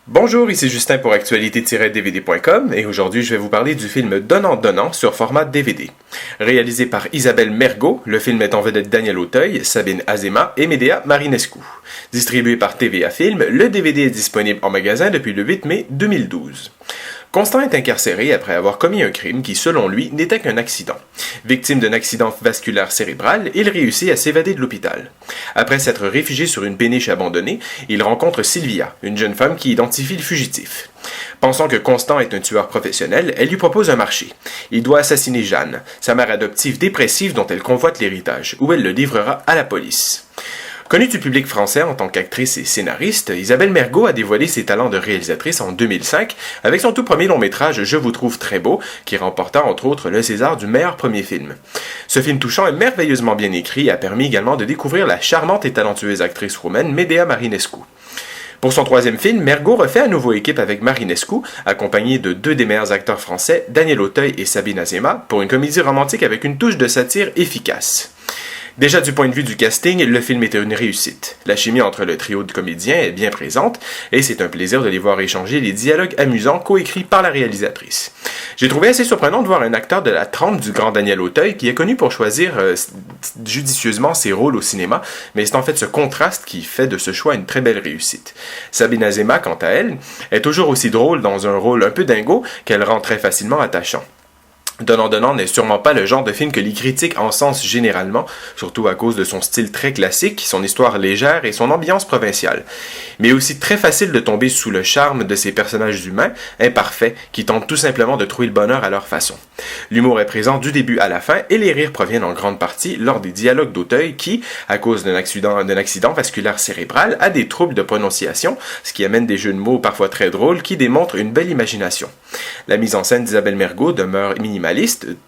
Bonjour, ici Justin pour actualité-dvd.com et aujourd'hui je vais vous parler du film Donnant Donnant sur format DVD. Réalisé par Isabelle Mergo, le film met en vedette Daniel Auteuil, Sabine Azéma et Médéa Marinescu. Distribué par TVA Film, le DVD est disponible en magasin depuis le 8 mai 2012. Constant est incarcéré après avoir commis un crime qui, selon lui, n'était qu'un accident. Victime d'un accident vasculaire cérébral, il réussit à s'évader de l'hôpital. Après s'être réfugié sur une péniche abandonnée, il rencontre Sylvia, une jeune femme qui identifie le fugitif. Pensant que Constant est un tueur professionnel, elle lui propose un marché. Il doit assassiner Jeanne, sa mère adoptive dépressive dont elle convoite l'héritage, où elle le livrera à la police. Connue du public français en tant qu'actrice et scénariste, Isabelle Mergo a dévoilé ses talents de réalisatrice en 2005 avec son tout premier long-métrage Je vous trouve très beau, qui remporta entre autres le César du meilleur premier film. Ce film touchant et merveilleusement bien écrit a permis également de découvrir la charmante et talentueuse actrice roumaine Médéa Marinescu. Pour son troisième film, Mergo refait à nouveau équipe avec Marinescu, accompagnée de deux des meilleurs acteurs français, Daniel Auteuil et Sabine Azéma, pour une comédie romantique avec une touche de satire efficace. Déjà du point de vue du casting, le film était une réussite. La chimie entre le trio de comédiens est bien présente et c'est un plaisir de les voir échanger les dialogues amusants coécrits par la réalisatrice. J'ai trouvé assez surprenant de voir un acteur de la trempe du grand Daniel Auteuil qui est connu pour choisir judicieusement ses rôles au cinéma, mais c'est en fait ce contraste qui fait de ce choix une très belle réussite. Sabine Azéma, quant à elle, est toujours aussi drôle dans un rôle un peu dingo qu'elle rend très facilement attachant. Donnant Donnant n'est sûrement pas le genre de film que les critiques encensent généralement, surtout à cause de son style très classique, son histoire légère et son ambiance provinciale. Mais aussi très facile de tomber sous le charme de ces personnages humains, imparfaits, qui tentent tout simplement de trouver le bonheur à leur façon. L'humour est présent du début à la fin et les rires proviennent en grande partie lors des dialogues d'Auteuil qui, à cause d'un accident vasculaire cérébral, a des troubles de prononciation, ce qui amène des jeux de mots parfois très drôles qui démontrent une belle imagination. La mise en scène d'Isabelle Mergo demeure minimaliste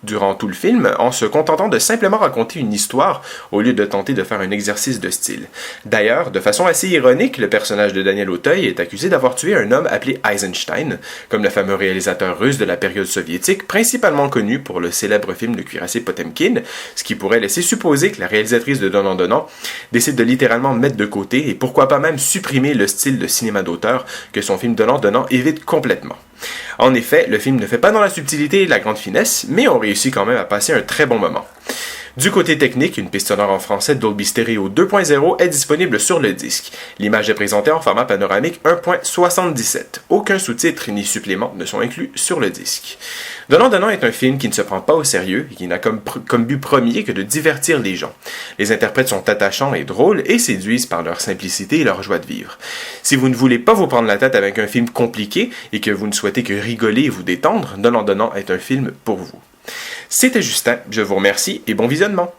durant tout le film en se contentant de simplement raconter une histoire au lieu de tenter de faire un exercice de style. D'ailleurs, de façon assez ironique, le personnage de Daniel Auteuil est accusé d'avoir tué un homme appelé Eisenstein, comme le fameux réalisateur russe de la période soviétique, principalement connu pour le célèbre film de cuirassé Potemkin, ce qui pourrait laisser supposer que la réalisatrice de Donnant Donnant décide de littéralement mettre de côté et pourquoi pas même supprimer le style de cinéma d'auteur que son film Donnant Donnant évite complètement. En effet, le film ne fait pas dans la subtilité et la grande finesse, mais on réussit quand même à passer un très bon moment. Du côté technique, une piste sonore en français Dolby Stereo 2.0 est disponible sur le disque. L'image est présentée en format panoramique 1.77. Aucun sous-titre ni supplément ne sont inclus sur le disque. Donnant Donnant est un film qui ne se prend pas au sérieux et qui n'a comme but premier que de divertir les gens. Les interprètes sont attachants et drôles et séduisent par leur simplicité et leur joie de vivre. Si vous ne voulez pas vous prendre la tête avec un film compliqué et que vous ne souhaitez que rigoler et vous détendre, Donnant Donnant est un film pour vous. C'était Justin, je vous remercie et bon visionnement.